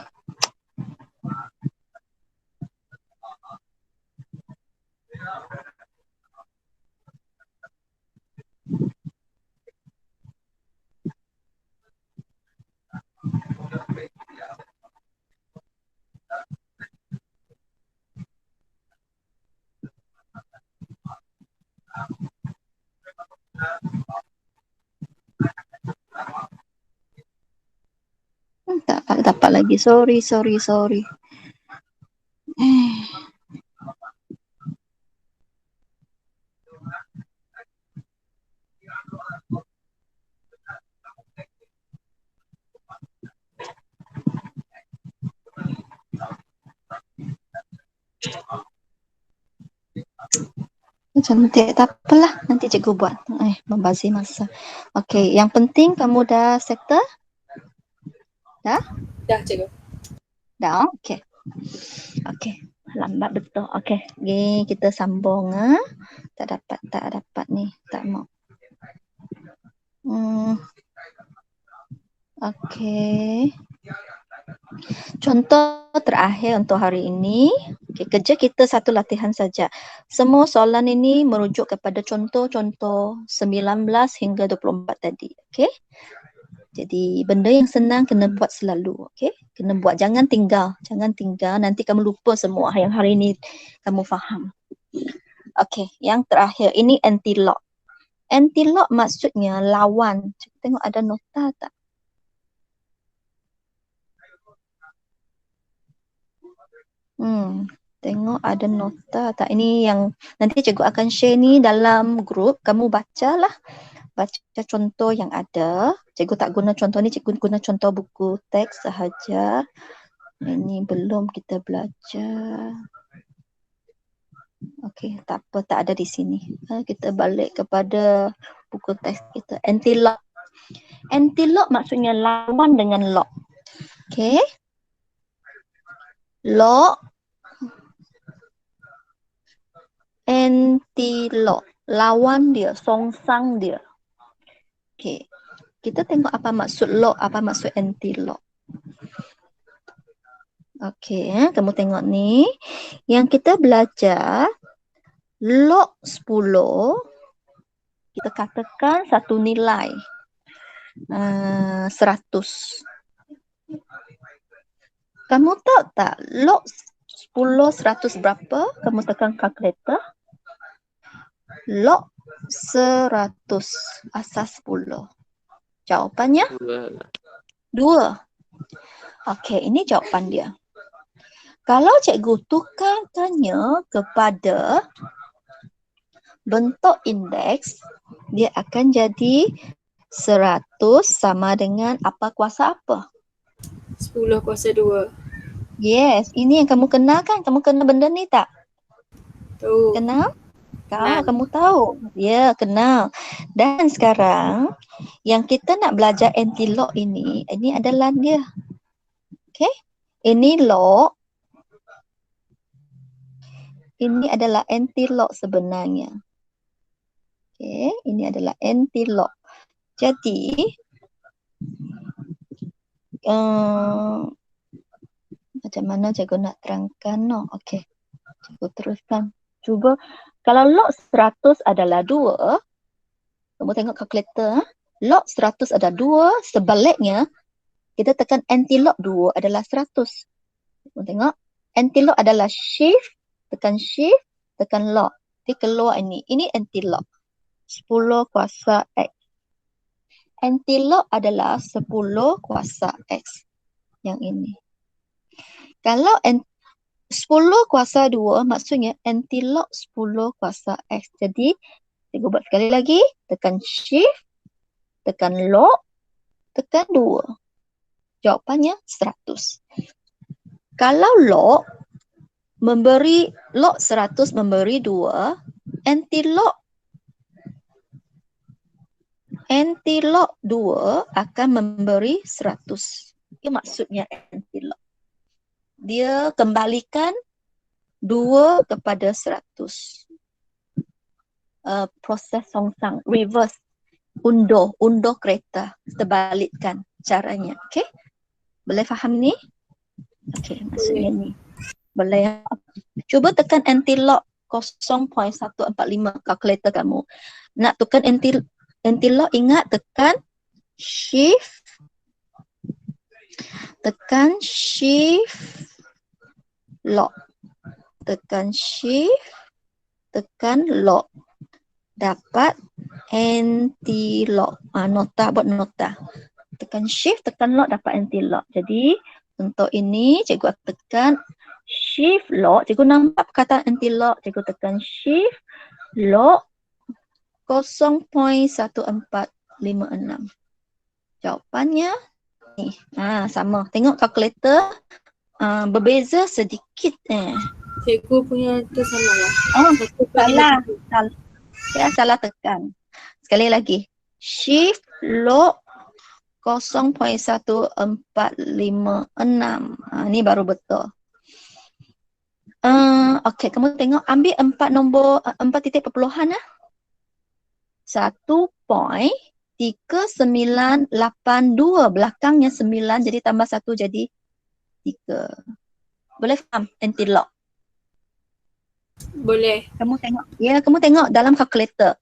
Tak dapat lagi. Sorry. Cantik, tak apalah. Nanti cikgu buat. Membazir masa. Okey, yang penting kamu dah settle? Dah? Dah, cikgu. Dah, okey. Okey, lambat betul. Okey, ni kita sambung. Tak dapat ni. Tak mau. Okey. Contoh terakhir untuk hari ini. Okay, kerja kita satu latihan saja. Semua soalan ini merujuk kepada contoh-contoh 19 hingga 24 tadi. Okey. Jadi benda yang senang kena buat selalu. Okey. Kena buat, jangan tinggal. Nanti kamu lupa semua yang hari ini kamu faham. Okey, yang terakhir ini anti-lock. Anti-lock maksudnya lawan. Kita tengok ada nota tak? Tengok ada nota tak? Ini yang nanti cikgu akan share ni dalam grup. Kamu bacalah. Baca contoh yang ada. Cikgu tak guna contoh ni, cikgu guna contoh buku teks sahaja. Ini belum kita belajar. Okey, tak apa, tak ada di sini. Kita balik kepada buku teks kita. Anti-lock. Anti-lock maksudnya lawan dengan lock. Okey. Lock. Anti-lock. Lawan dia, songsang dia. Okey. Kita tengok apa maksud lock, apa maksud anti-lock. Okey, kamu tengok ni. Yang kita belajar log 10, kita katakan satu nilai. 100. Kamu tahu tak log 10 100 berapa? Kamu tekan kalkulator. Log 100 asas 10. Jawapannya 2. Okey, ini jawapan dia. Kalau cikgu tukarkannya kepada bentuk indeks, dia akan jadi 100 sama dengan apa kuasa apa? 10 kuasa 2. Yes, ini yang kamu kenal kan? Kamu kenal benda ni tak? Tahu. Kenal? Kenal. Kamu tahu? Ya, kenal. Dan sekarang yang kita nak belajar anti-log ini adalah dia. Okey? Ini log. Ini adalah anti-log sebenarnya. Okey, ini adalah anti-log. Jadi macam mana cikgu nak terangkan? No? Okey, cikgu teruskan. Cuba, kalau log 100 adalah 2, kamu tengok kalkulator. Log 100 ada 2, sebaliknya kita tekan anti-log 2 adalah 100. Kamu tengok, anti-log adalah shift, tekan log. Dia keluar ini. Ini anti-log. 10 kuasa X. Anti-log adalah 10 kuasa X. Yang ini. Kalau 10 kuasa 2 maksudnya anti-log 10 kuasa X. Jadi, cikgu buat sekali lagi. Tekan shift, tekan log, tekan 2. Jawapannya 100. Kalau log 100 memberi 2, anti-log 2 akan memberi 100. Itu maksudnya anti-log. Dia kembalikan 2 kepada 100. Proses songsang, reverse, undur kereta, terbalikkan caranya. Okey? Boleh faham ni? Okey, maksudnya ni. Boleh. Cuba tekan anti-log 0.145 kalkulator kamu. Nak tekan anti-log, ingat tekan shift, log. Tekan shift, tekan log. Dapat anti-log. Nota, buat nota. Tekan shift, tekan log, dapat anti-log. Jadi, untuk ini, cikgu akan tekan shift log. Cikgu nampak perkataan anti-log. Cikgu tekan shift log 0.1456. Jawapannya ni. Sama. Tengok kalkulator. Berbeza sedikit. Cikgu punya tu sama lah. Salah. Saya salah tekan. Sekali lagi. Shift log 0.1456. Ni baru betul. Okey, kamu tengok ambil 4 titik perpuluhan 1.3982. Belakangnya 9 jadi tambah 1 jadi 3. Boleh faham anti-log? Boleh. Kamu tengok dalam kalkulator.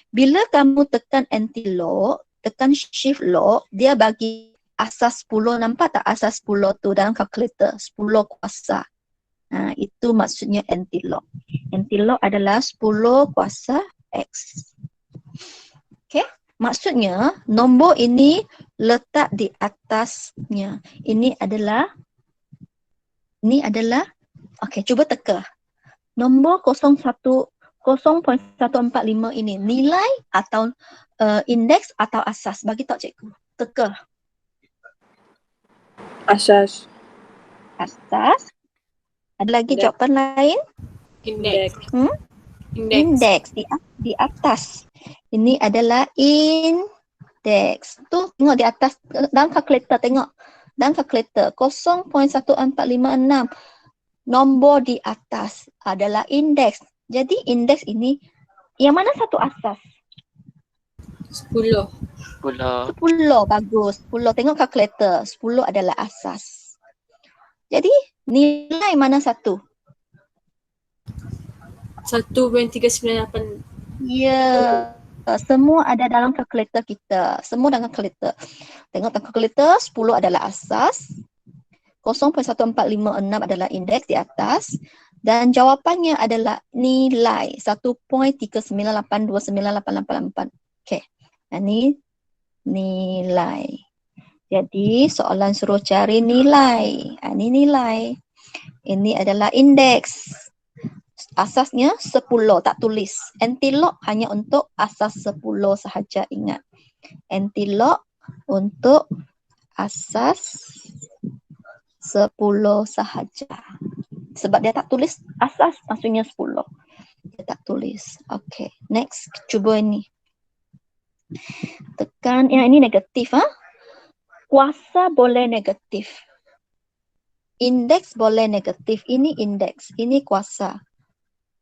Bila kamu tekan anti-log, tekan shift log, dia bagi asas 10. Nampak tak asas 10 tu dalam kalkulator? 10 kuasa. Itu maksudnya anti-log. Anti-log adalah 10 kuasa X. Okay? Maksudnya nombor ini letak di atasnya. Ini adalah okey, cuba teka. Nombor 0.145 ini nilai atau indeks atau asas? Bagi tahu cikgu. Teka. Asas. Asas. Ada lagi Indeks. jawapan lain? Indeks. Indeks. Indeks di atas. Ini adalah indeks. Tu tengok di atas dalam kalkulator, tengok. Dalam kalkulator 0.1456. Nombor di atas adalah indeks. Jadi indeks ini yang mana satu asas? 10. 10. 10, bagus. 10, tengok kalkulator. 10 adalah asas. Jadi nilai mana satu? 1.398. Ya, Semua ada dalam kalkulator kita. Semua dalam kalkulator. Tengok dalam kalkulator, 10 adalah asas, 0.1456 adalah indeks di atas, dan jawapannya adalah nilai 1.39829884. Okey. Ini nilai. Jadi soalan suruh cari nilai. Ini nilai. Ini adalah indeks. Asasnya 10, tak tulis. Anti-lock hanya untuk asas 10 sahaja, ingat. Anti-lock untuk asas 10 sahaja. Sebab dia tak tulis asas, maksudnya 10. Dia tak tulis. Okay, next. Cuba ini. Tekan, yang ini negatif. Kuasa boleh negatif. Indeks boleh negatif. Ini indeks, ini kuasa.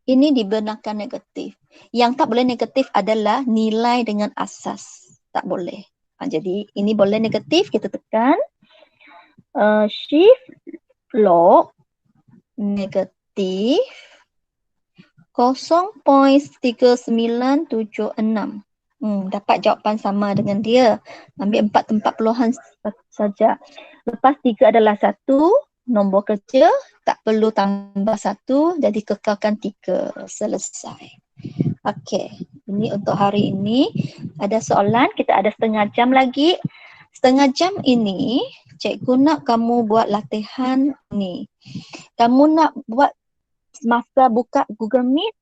Ini dibenarkan negatif. Yang tak boleh negatif adalah nilai dengan asas. Tak boleh. Jadi ini boleh negatif, kita tekan. Shift lock negatif 0.3976. Dapat jawapan sama dengan dia. Ambil 4 tempat peluhan saja. Lepas 3 adalah 1. Nombor kerja tak perlu tambah 1, jadi kekalkan 3. Selesai. Okey, ini untuk hari ini. Ada soalan, kita ada setengah jam lagi. Setengah jam ini, cikgu nak kamu buat latihan ni. Kamu nak buat masa buka Google Meet,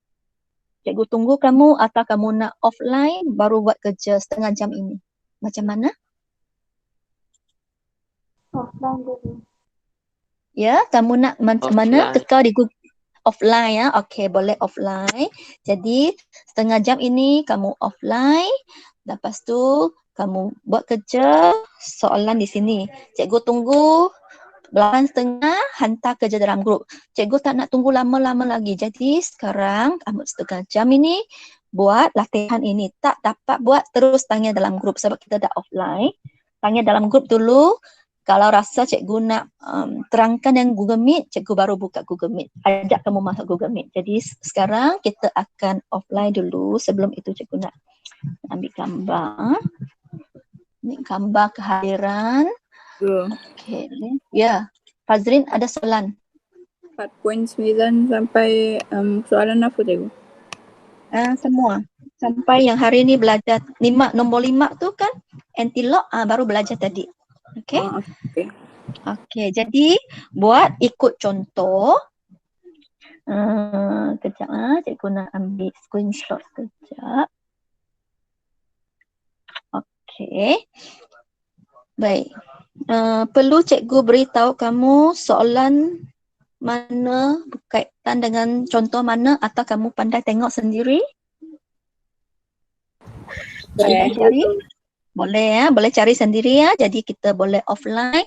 cikgu tunggu kamu, atau kamu nak offline baru buat kerja setengah jam ini. Macam mana? Offline dulu. Ya, kamu nak macam mana? Offline. Teka di Google offline ya. Okey, boleh offline. Jadi setengah jam ini kamu offline. Lepas tu kamu buat kerja soalan di sini. Cikgu tunggu 8:30 hantar kerja dalam grup. Cikgu tak nak tunggu lama-lama lagi. Jadi sekarang kamu setengah jam ini buat latihan ini. Tak dapat buat terus tanya dalam grup sebab kita dah offline. Tanya dalam grup dulu. Kalau rasa cikgu nak terangkan yang Google Meet, cikgu baru buka Google Meet. Ajak kamu masuk Google Meet. Jadi sekarang kita akan offline dulu. Sebelum itu cikgu nak ambil gambar. Ini gambar kehadiran. Okey. Ya, Fazrin ada soalan. 4.9 sampai soalan apa cikgu? Semua. Sampai yang hari ni belajar nombor 5 tu kan anti-lock baru belajar tadi. Okey. Okay. Okey, jadi buat ikut contoh. Kejap cikgu nak ambil screenshot kejap. Okey. Baik. Perlu cikgu beritahu kamu soalan mana berkaitan dengan contoh mana atau kamu pandai tengok sendiri? Boleh cari? Boleh ya, boleh cari sendiri ya. Jadi kita boleh offline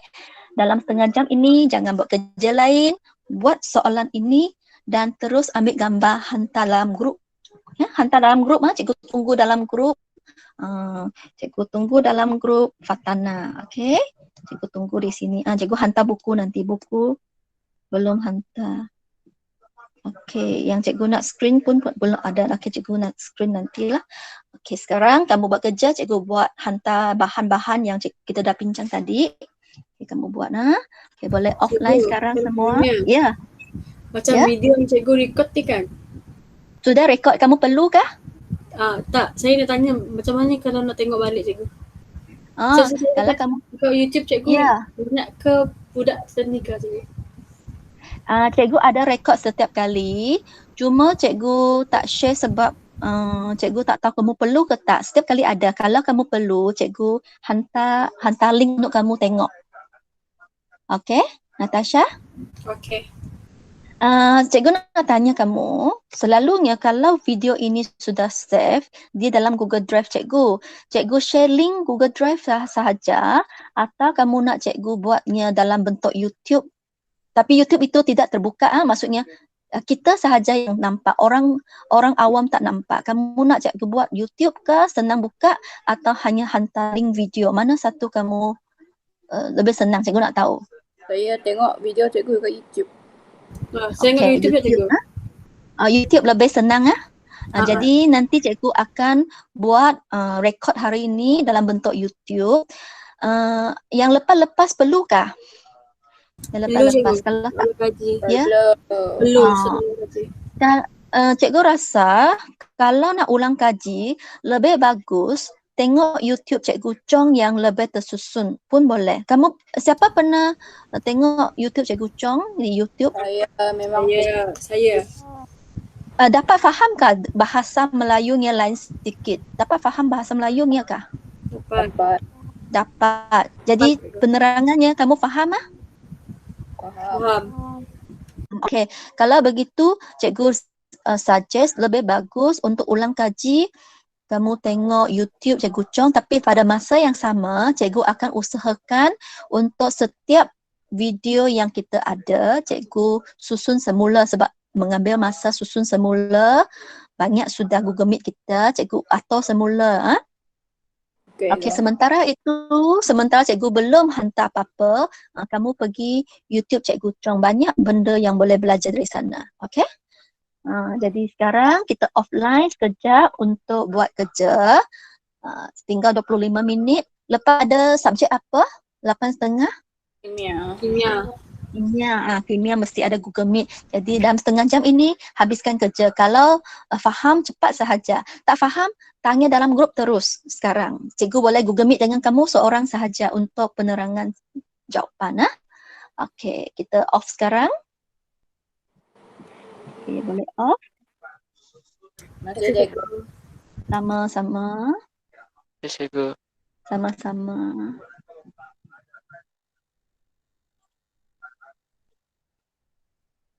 dalam setengah jam ini, jangan buat kerja lain, buat soalan ini dan terus ambil gambar hantar dalam grup. Ya, hantar dalam grup cikgu tunggu dalam grup. Cikgu tunggu dalam grup Fatana. Okey. Cikgu tunggu di sini. Cikgu hantar buku nanti, buku belum hantar. Okey, yang cikgu nak screen pun belum ada. Okey, cikgu nak screen nantilah. Okey, sekarang kamu buat kerja, cikgu buat hantar bahan-bahan yang kita dah bincang tadi. Okey, kamu buat Okey, boleh offline Cikgu, sekarang saya semua. tanya. Ya. Macam Ya? video yang cikgu record ni kan? Sudah rekod, kamu perlu kah? Tak, saya nak tanya macam mana kalau nak tengok balik cikgu? Kalau kamu Kat YouTube cikgu Ya. banyak ke budak seni ke cikgu? Cikgu ada rekod setiap kali. Cuma cikgu tak share sebab cikgu tak tahu kamu perlu ke tak. Setiap kali ada. Kalau kamu perlu, cikgu hantar link untuk kamu tengok. Okey, Natasha? Okay. Cikgu nak tanya kamu, selalunya kalau video ini sudah save, dia dalam Google Drive cikgu. Cikgu share link Google Drive sahaja atau kamu nak cikgu buatnya dalam bentuk YouTube. Tapi YouTube itu tidak terbuka, maksudnya kita sahaja yang nampak, orang awam tak nampak. Kamu nak cikgu buat YouTube ke, senang buka atau hanya hantar link video? Mana satu kamu lebih senang? Cikgu nak tahu. Saya tengok video cikgu kat YouTube. Saya tengok YouTube je cikgu. YouTube lebih senang Jadi nanti cikgu akan buat rekod hari ini dalam bentuk YouTube. Yang lepas-lepas perlukah? Yang Perlu, lepas-lepas cikgu. kalau tak, Perlu kaji. ya. Perlu. Ah. Sedang kaji. Cikgu rasa kalau nak ulang kaji lebih bagus tengok YouTube Cikgu Chong yang lebih tersusun pun boleh. Kamu siapa pernah tengok YouTube Cikgu Chong di YouTube? Saya. Dapat fahamkah bahasa Melayunya lain sedikit? Dapat faham bahasa Melayunya kah? Dapat. Jadi penerangannya kamu faham ah? Faham. Okey, kalau begitu cikgu suggest lebih bagus untuk ulang kaji kamu tengok YouTube Cikgu Chong, tapi pada masa yang sama cikgu akan usahakan untuk setiap video yang kita ada cikgu susun semula sebab mengambil masa susun semula banyak sudah Google Meet kita cikgu atur semula. Okey, sementara cikgu belum hantar apa-apa, kamu pergi YouTube Cikgu Chong, banyak benda yang boleh belajar dari sana. Okey? Jadi sekarang kita offline sekejap untuk buat kerja. Tinggal 25 minit. Lepas ada subjek apa? 8.30? Kimia. Kimia mesti ada Google Meet. Jadi dalam setengah jam ini habiskan kerja. Kalau faham cepat sahaja. Tak faham, tanya dalam grup terus sekarang. Cikgu boleh Google Meet dengan kamu seorang sahaja untuk penerangan jawapan. Okey, kita off sekarang. Okey, boleh off. Sama-sama. Yes, cikgu. Sama-sama.